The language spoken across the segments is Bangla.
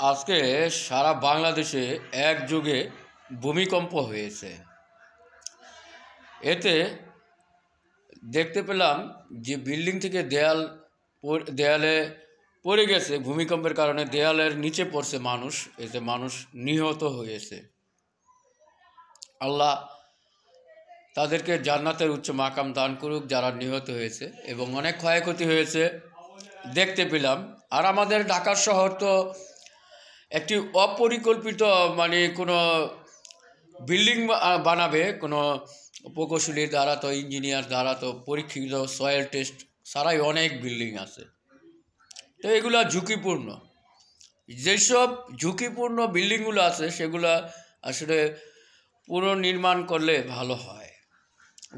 আজকে সারা বাংলাদেশে একযোগে ভূমিকম্প হয়েছে। এতে দেখতে পেলাম যে বিল্ডিং থেকে দেয়ালে পড়ে গেছে, ভূমিকম্পের কারণে দেয়ালের নিচে পড়ছে মানুষ, এতে মানুষ নিহত হয়েছে। আল্লাহ তাদেরকে জান্নাতের উচ্চ মাকাম দান করুক যারা নিহত হয়েছে, এবং অনেক ক্ষয়ক্ষতি হয়েছে দেখতে পেলাম। আর আমাদের ঢাকা শহর তো একটি অপরিকল্পিত কোনো বিল্ডিং বানাবে কোনো প্রকৌশলীর দ্বারা, তো ইঞ্জিনিয়ার দ্বারা, তো পরীক্ষিত সয়েল টেস্ট ছাড়াই অনেক বিল্ডিং আছে। তো এগুলো ঝুঁকিপূর্ণ। যেসব ঝুঁকিপূর্ণ বিল্ডিংগুলো আছে সেগুলো আসলে পুনর্নির্মাণ করলে ভালো হয়।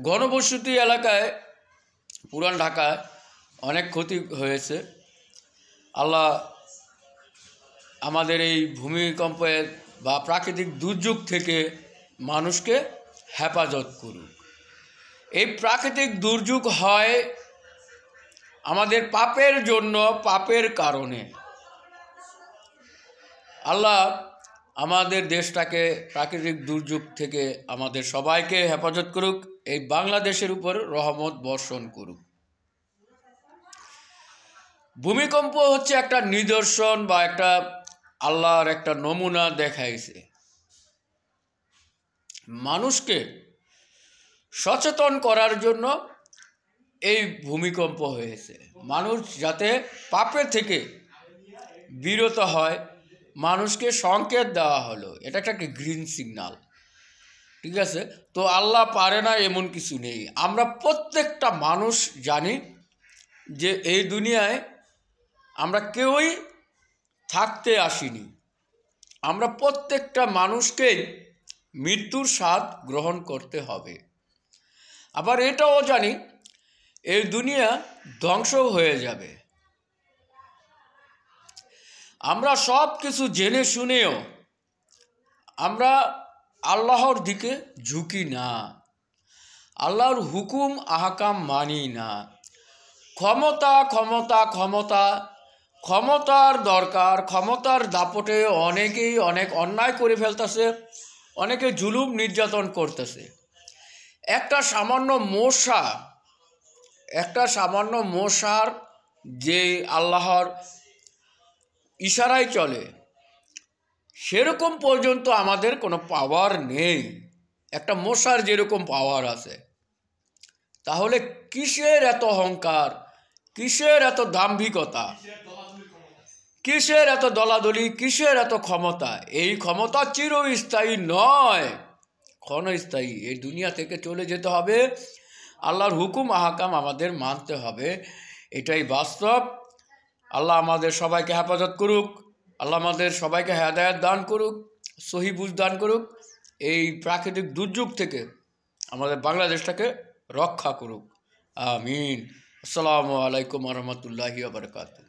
ঘনবসতি এলাকায় পুরান ঢাকায় অনেক ক্ষতি হয়েছে। আল্লাহ আমাদের এই ভূমিকম্পের বা প্রাকৃতিক দুর্যোগ থেকে মানুষকে হেফাজত করুক। এই প্রাকৃতিক দুর্যোগ হয় আমাদের পাপের জন্য, পাপের কারণে। আল্লাহ আমাদের দেশটাকে প্রাকৃতিক দুর্যোগ থেকে আমাদের সবাইকে হেফাজত করুক, এই বাংলাদেশের উপর রহমত বর্ষণ করুক। ভূমিকম্প হচ্ছে একটা নিদর্শন বা একটা আল্লাহর একটা নমুনা দেখাইছে। মানুষকে সচেতন করার জন্য এই ভূমিকম্প হয়েছে। মানুষ যাতে পাপের থেকে বিরত হয়, মানুষকে সংকেত দেওয়া হলো। এটা একটা গ্রিন সিগন্যাল, ঠিক আছে? তো আল্লাহ পারে না এমন কিছু নেই। আমরা প্রত্যেকটা মানুষ জানি যে এই দুনিয়ায় আমরা কেউই থাকতে আসিনি। আমরা প্রত্যেকটা মানুষকেই মৃত্যুর স্বাদ গ্রহণ করতে হবে। আবার এটাও জানি এই দুনিয়া ধ্বংস হয়ে যাবে। আমরা সব কিছু জেনে শুনেও আমরা আল্লাহর দিকে ঝুঁকি না, আল্লাহর হুকুম আহকাম মানি না। ক্ষমতা ক্ষমতা ক্ষমতা ক্ষমতার দরকার, ক্ষমতার দাপটে অনেকেই অনেক অন্যায় করে ফেলতেছে, অনেকে জুলুম নির্যাতন করতেছে। একটা সামান্য মশার যে আল্লাহর ইশারায় চলে, সেরকম পর্যন্ত আমাদের কোনো পাওয়ার নেই। একটা মশার যেরকম পাওয়ার আছে, তাহলে কিসের এত অহংকার, কিসের এত দাম্ভিকতা, কিসের এত দলাদলি, কিসের এত ক্ষমতা? এই ক্ষমতা চিরস্থায়ী নয়, ক্ষণস্থায়ী। এই দুনিয়া থেকে চলে যেতে হবে। আল্লাহর হুকুম আহকাম আমাদের মানতে হবে, এটাই বাস্তব। আল্লাহ আমাদের সবাইকে হেফাজত করুক, আল্লাহ আমাদের সবাইকে হেদায়েত দান করুক, সহি বুঝ দান করুক। এই প্রাকৃতিক দুর্যোগ থেকে আমাদের বাংলাদেশটাকে রক্ষা করুক। আমিন। আসসালামু আলাইকুম ওয়া রাহমাতুল্লাহি ওয়া বারাকাতুহু।